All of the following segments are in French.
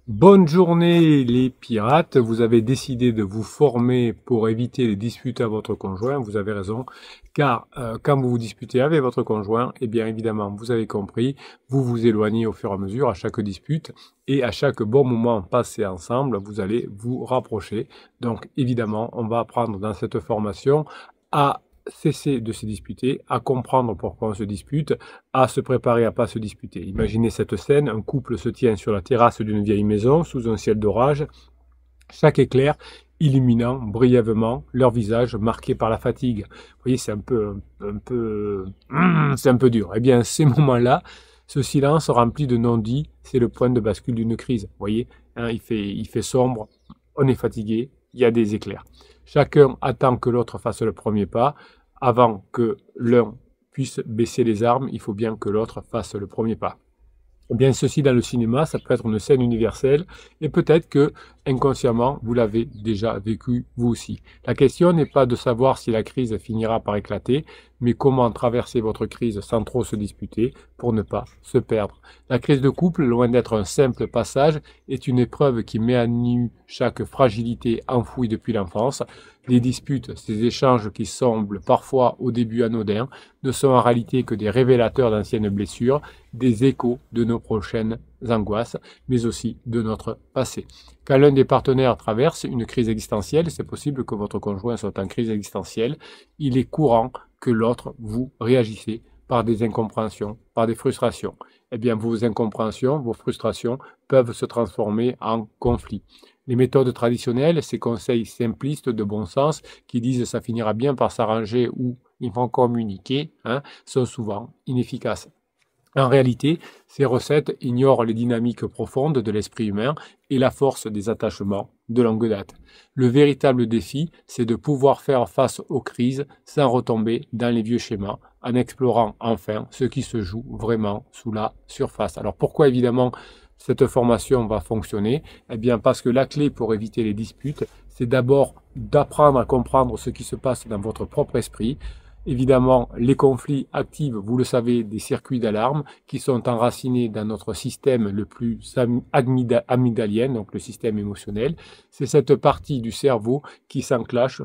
Bonne journée les pirates, vous avez décidé de vous former pour éviter les disputes à votre conjoint, vous avez raison, car quand vous vous disputez avec votre conjoint, eh bien évidemment, vous avez compris, vous vous éloignez au fur et à mesure à chaque dispute, et à chaque bon moment passé ensemble, vous allez vous rapprocher. Donc évidemment, on va apprendre dans cette formation à cesser de se disputer, à comprendre pourquoi on se dispute, à se préparer à pas se disputer. Imaginez cette scène, un couple se tient sur la terrasse d'une vieille maison, sous un ciel d'orage, chaque éclair illuminant brièvement leur visage marqué par la fatigue. Vous voyez, c'est c'est un peu dur. Eh bien, ces moments-là, ce silence rempli de non-dits, c'est le point de bascule d'une crise. Vous voyez, hein, il fait sombre, on est fatigué, il y a des éclairs. Chacun attend que l'autre fasse le premier pas. Avant que l'un puisse baisser les armes, il faut bien que l'autre fasse le premier pas. Eh bien, ceci dans le cinéma, ça peut être une scène universelle et peut-être que inconsciemment, vous l'avez déjà vécu vous aussi. La question n'est pas de savoir si la crise finira par éclater, mais comment traverser votre crise sans trop se disputer pour ne pas se perdre. La crise de couple, loin d'être un simple passage, est une épreuve qui met à nu chaque fragilité enfouie depuis l'enfance. Les disputes, ces échanges qui semblent parfois au début anodins, ne sont en réalité que des révélateurs d'anciennes blessures, des échos de nos prochaines angoisses, mais aussi de notre passé. Quand l'un des partenaires traverse une crise existentielle, c'est possible que votre conjoint soit en crise existentielle, il est courant que l'autre vous réagissez par des incompréhensions, par des frustrations. Eh bien, vos incompréhensions, vos frustrations peuvent se transformer en conflits. Les méthodes traditionnelles, ces conseils simplistes de bon sens qui disent ça finira bien par s'arranger ou il faut communiquer, sont souvent inefficaces. En réalité, ces recettes ignorent les dynamiques profondes de l'esprit humain et la force des attachements de longue date. Le véritable défi, c'est de pouvoir faire face aux crises sans retomber dans les vieux schémas, en explorant enfin ce qui se joue vraiment sous la surface. Alors pourquoi évidemment cette formation va fonctionner? Eh bien parce que la clé pour éviter les disputes, c'est d'abord d'apprendre à comprendre ce qui se passe dans votre propre esprit. Évidemment, les conflits activent, vous le savez, des circuits d'alarme qui sont enracinés dans notre système le plus amygdalien, donc le système émotionnel. C'est cette partie du cerveau qui s'enclenche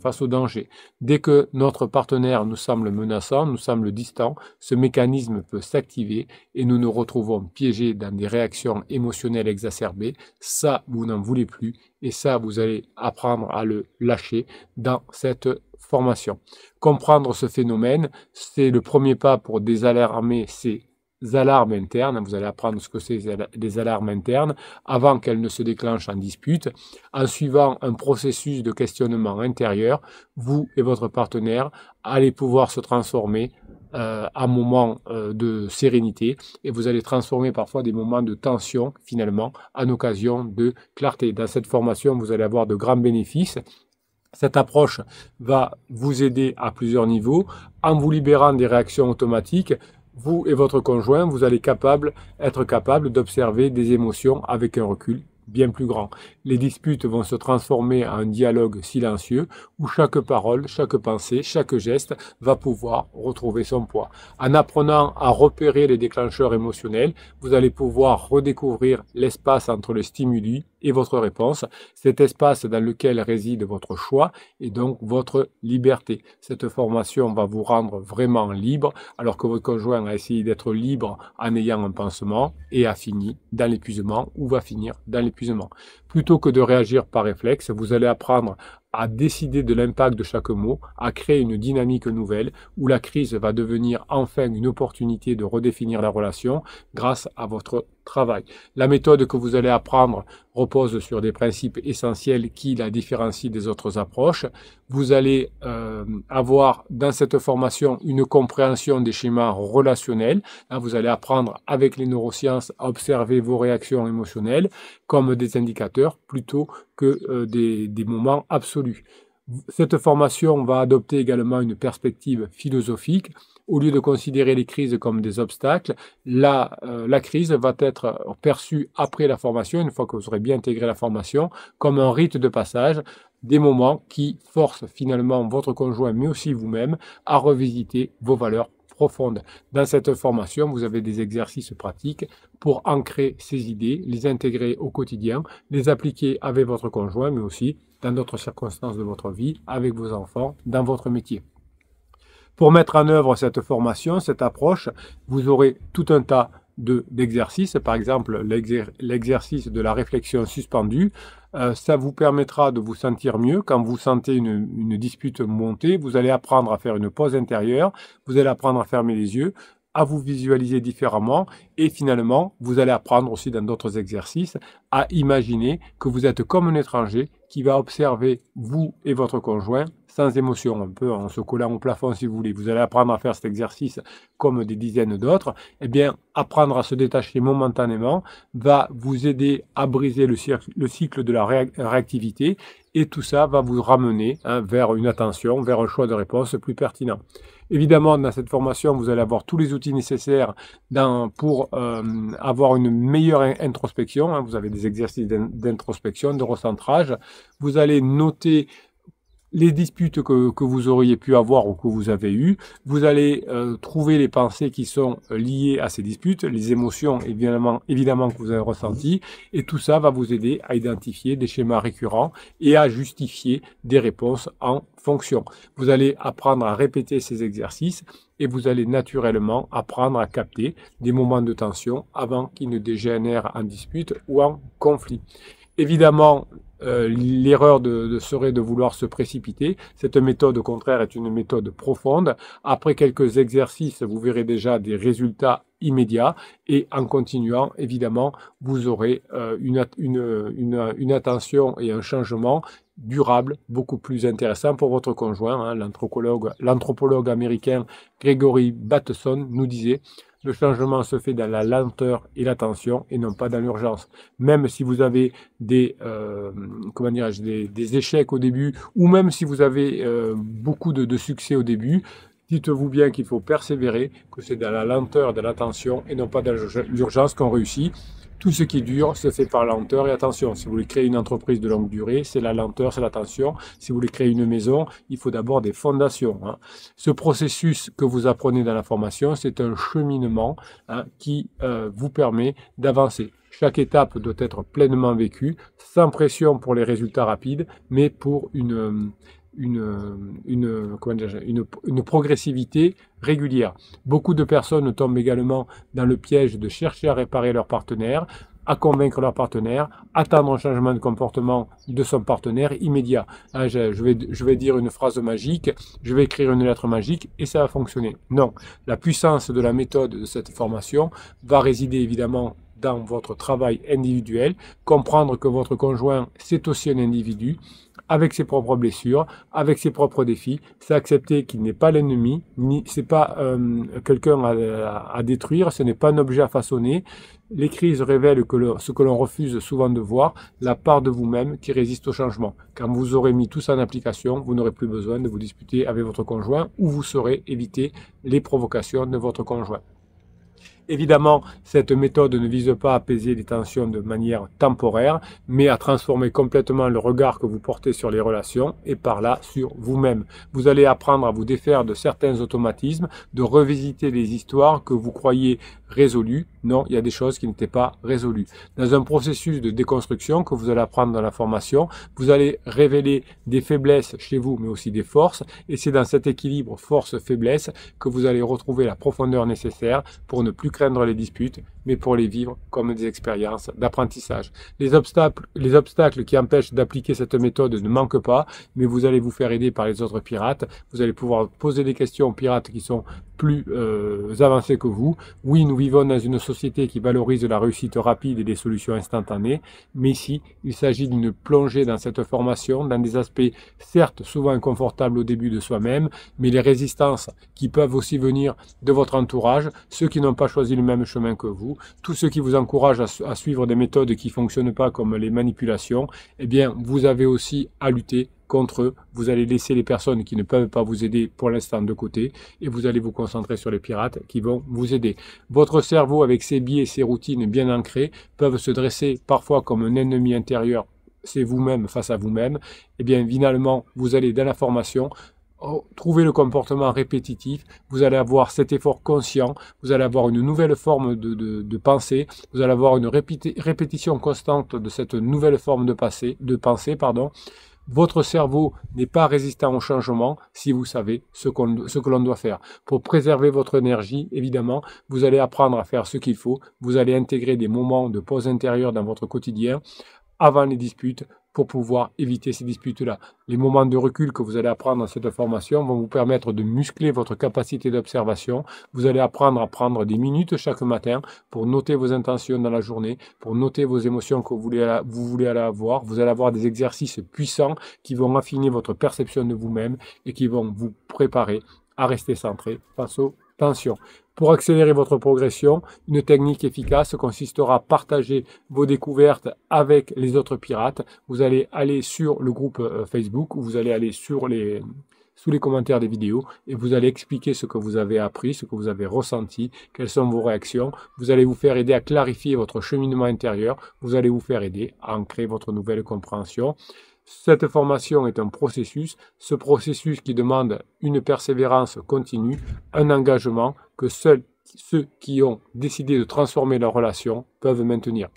face au danger. Dès que notre partenaire nous semble menaçant, nous semble distant, ce mécanisme peut s'activer et nous nous retrouvons piégés dans des réactions émotionnelles exacerbées. Ça, vous n'en voulez plus et ça, vous allez apprendre à le lâcher dans cette formation. Comprendre ce phénomène, c'est le premier pas pour désalarmer ces alarmes internes. Vous allez apprendre ce que c'est des alarmes internes avant qu'elles ne se déclenchent en dispute. En suivant un processus de questionnement intérieur, vous et votre partenaire allez pouvoir se transformer en moments de sérénité et vous allez transformer parfois des moments de tension finalement en occasion de clarté. Dans cette formation, vous allez avoir de grands bénéfices. Cette approche va vous aider à plusieurs niveaux. En vous libérant des réactions automatiques, vous et votre conjoint, vous allez être capable d'observer des émotions avec un recul bien plus grand. Les disputes vont se transformer en un dialogue silencieux où chaque parole, chaque pensée, chaque geste va pouvoir retrouver son poids. En apprenant à repérer les déclencheurs émotionnels, vous allez pouvoir redécouvrir l'espace entre le stimuli et votre réponse, cet espace dans lequel réside votre choix et donc votre liberté. Cette formation va vous rendre vraiment libre, alors que votre conjoint a essayé d'être libre en ayant un pansement et a fini dans l'épuisement ou va finir dans l'épuisement. Plutôt que de réagir par réflexe, vous allez apprendre à décider de l'impact de chaque mot, à créer une dynamique nouvelle où la crise va devenir enfin une opportunité de redéfinir la relation grâce à votre travail. La méthode que vous allez apprendre repose sur des principes essentiels qui la différencient des autres approches. Vous allez avoir dans cette formation une compréhension des schémas relationnels. Là, vous allez apprendre avec les neurosciences à observer vos réactions émotionnelles comme des indicateurs plutôt que des moments absolus. Cette formation va adopter également une perspective philosophique. Au lieu de considérer les crises comme des obstacles, la crise va être perçue après la formation, une fois que vous aurez bien intégré la formation, comme un rite de passage, des moments qui forcent finalement votre conjoint, mais aussi vous-même, à revisiter vos valeurs profonde. Dans cette formation, vous avez des exercices pratiques pour ancrer ces idées, les intégrer au quotidien, les appliquer avec votre conjoint, mais aussi dans d'autres circonstances de votre vie, avec vos enfants, dans votre métier. Pour mettre en œuvre cette formation, cette approche, vous aurez tout un tas d'exercices, par exemple l'exercice de la réflexion suspendue. Ça vous permettra de vous sentir mieux quand vous sentez une dispute monter. Vous allez apprendre à faire une pause intérieure, vous allez apprendre à fermer les yeux, à vous visualiser différemment et finalement, vous allez apprendre aussi dans d'autres exercices à imaginer que vous êtes comme un étranger qui va observer vous et votre conjoint sans émotion, un peu en se collant au plafond si vous voulez. Vous allez apprendre à faire cet exercice comme des dizaines d'autres. Eh bien, apprendre à se détacher momentanément va vous aider à briser le cycle de la réactivité et tout ça va vous ramener vers une attention, vers un choix de réponse plus pertinent. Évidemment, dans cette formation, vous allez avoir tous les outils nécessaires pour avoir une meilleure introspection. Vous avez des exercices d'introspection, de recentrage. Vous allez noter les disputes que vous auriez pu avoir ou que vous avez eues. Vous allez trouver les pensées qui sont liées à ces disputes, les émotions évidemment que vous avez ressenties, et tout ça va vous aider à identifier des schémas récurrents et à justifier des réponses en fonction. Vous allez apprendre à répéter ces exercices et vous allez naturellement apprendre à capter des moments de tension avant qu'ils ne dégénèrent en dispute ou en conflit. Évidemment, l'erreur serait de vouloir se précipiter. Cette méthode, au contraire, est une méthode profonde. Après quelques exercices, vous verrez déjà des résultats immédiats. Et en continuant, évidemment, vous aurez une attention et un changement durable, beaucoup plus intéressant pour votre conjoint. L'anthropologue américain Gregory Bateson nous disait: le changement se fait dans la lenteur et l'attention et non pas dans l'urgence. Même si vous avez des échecs au début ou même si vous avez beaucoup de succès au début, dites-vous bien qu'il faut persévérer, que c'est dans la lenteur, dans l'attention et non pas dans l'urgence qu'on réussit. Tout ce qui dure se fait par lenteur et attention. Si vous voulez créer une entreprise de longue durée, c'est la lenteur, c'est l'attention. Si vous voulez créer une maison, il faut d'abord des fondations. Ce processus que vous apprenez dans la formation, c'est un cheminement qui vous permet d'avancer. Chaque étape doit être pleinement vécue, sans pression pour les résultats rapides, mais pour une progressivité régulière. Beaucoup de personnes tombent également dans le piège de chercher à réparer leur partenaire, à convaincre leur partenaire, attendre un changement de comportement de son partenaire immédiat. Je vais dire une phrase magique, je vais écrire une lettre magique et ça va fonctionner. Non, la puissance de la méthode de cette formation va résider évidemment dans votre travail individuel, comprendre que votre conjoint, c'est aussi un individu, avec ses propres blessures, avec ses propres défis. C'est accepter qu'il n'est pas l'ennemi, c'est pas quelqu'un à détruire, ce n'est pas un objet à façonner. Les crises révèlent ce que l'on refuse souvent de voir, la part de vous-même qui résiste au changement. Quand vous aurez mis tout ça en application, vous n'aurez plus besoin de vous disputer avec votre conjoint ou vous saurez éviter les provocations de votre conjoint. Évidemment, cette méthode ne vise pas à apaiser les tensions de manière temporaire, mais à transformer complètement le regard que vous portez sur les relations et par là sur vous-même. Vous allez apprendre à vous défaire de certains automatismes, de revisiter les histoires que vous croyez résolues. Non, il y a des choses qui n'étaient pas résolues. Dans un processus de déconstruction que vous allez apprendre dans la formation, vous allez révéler des faiblesses chez vous, mais aussi des forces. Et c'est dans cet équilibre force-faiblesse que vous allez retrouver la profondeur nécessaire pour ne plus craindre les disputes, mais pour les vivre comme des expériences d'apprentissage. Les obstacles qui empêchent d'appliquer cette méthode ne manquent pas, mais vous allez vous faire aider par les autres pirates. Vous allez pouvoir poser des questions aux pirates qui sont plus avancés que vous. Oui, nous vivons dans une société qui valorise la réussite rapide et des solutions instantanées, mais ici, il s'agit d'une plongée dans cette formation, dans des aspects certes souvent inconfortables au début de soi-même, mais les résistances qui peuvent aussi venir de votre entourage, ceux qui n'ont pas choisi le même chemin que vous, tous ceux qui vous encouragent à suivre des méthodes qui ne fonctionnent pas comme les manipulations, eh bien, vous avez aussi à lutter contre eux. Vous allez laisser les personnes qui ne peuvent pas vous aider pour l'instant de côté et vous allez vous concentrer sur les pirates qui vont vous aider. Votre cerveau, avec ses biais et ses routines bien ancrées, peuvent se dresser parfois comme un ennemi intérieur. C'est vous-même face à vous-même. Eh bien, finalement, vous allez dans la formation trouver le comportement répétitif, vous allez avoir cet effort conscient, vous allez avoir une nouvelle forme de pensée, vous allez avoir une répétition constante de cette nouvelle forme de pensée. Votre cerveau n'est pas résistant au changement si vous savez ce que l'on doit faire. Pour préserver votre énergie, évidemment, vous allez apprendre à faire ce qu'il faut, vous allez intégrer des moments de pause intérieure dans votre quotidien avant les disputes pour pouvoir éviter ces disputes-là. Les moments de recul que vous allez apprendre dans cette formation vont vous permettre de muscler votre capacité d'observation. Vous allez apprendre à prendre des minutes chaque matin pour noter vos intentions dans la journée, pour noter vos émotions que vous voulez avoir. Vous allez avoir des exercices puissants qui vont affiner votre perception de vous-même et qui vont vous préparer à rester centré face aux tensions. Pour accélérer votre progression, une technique efficace consistera à partager vos découvertes avec les autres pirates. Vous allez aller sur le groupe Facebook ou vous allez aller sous les commentaires des vidéos et vous allez expliquer ce que vous avez appris, ce que vous avez ressenti, quelles sont vos réactions. Vous allez vous faire aider à clarifier votre cheminement intérieur. Vous allez vous faire aider à ancrer votre nouvelle compréhension. Cette formation est un processus, ce processus qui demande une persévérance continue, un engagement que seuls ceux qui ont décidé de transformer leur relation peuvent maintenir.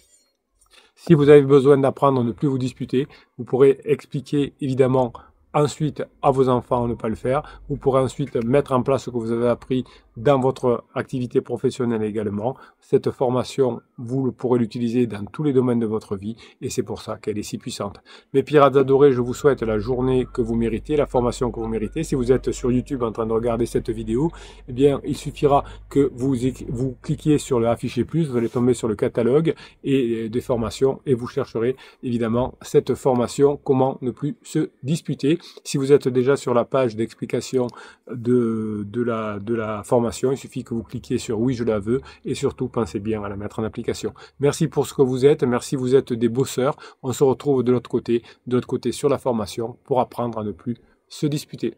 Si vous avez besoin d'apprendre à ne plus vous disputer, vous pourrez expliquer évidemment ensuite à vos enfants ne pas le faire. Vous pourrez ensuite mettre en place ce que vous avez appris dans votre activité professionnelle également. Cette formation, vous pourrez l'utiliser dans tous les domaines de votre vie et c'est pour ça qu'elle est si puissante. Mes pirates adorés, je vous souhaite la journée que vous méritez, la formation que vous méritez. Si vous êtes sur YouTube en train de regarder cette vidéo, eh bien, il suffira que vous cliquiez sur le afficher plus, vous allez tomber sur le catalogue et des formations et vous chercherez évidemment cette formation comment ne plus se disputer. Si vous êtes déjà sur la page d'explication de la formation, il suffit que vous cliquiez sur oui je la veux et surtout pensez bien à la mettre en application. Merci pour ce que vous êtes, merci, vous êtes des bosseurs. On se retrouve de l'autre côté sur la formation pour apprendre à ne plus se disputer.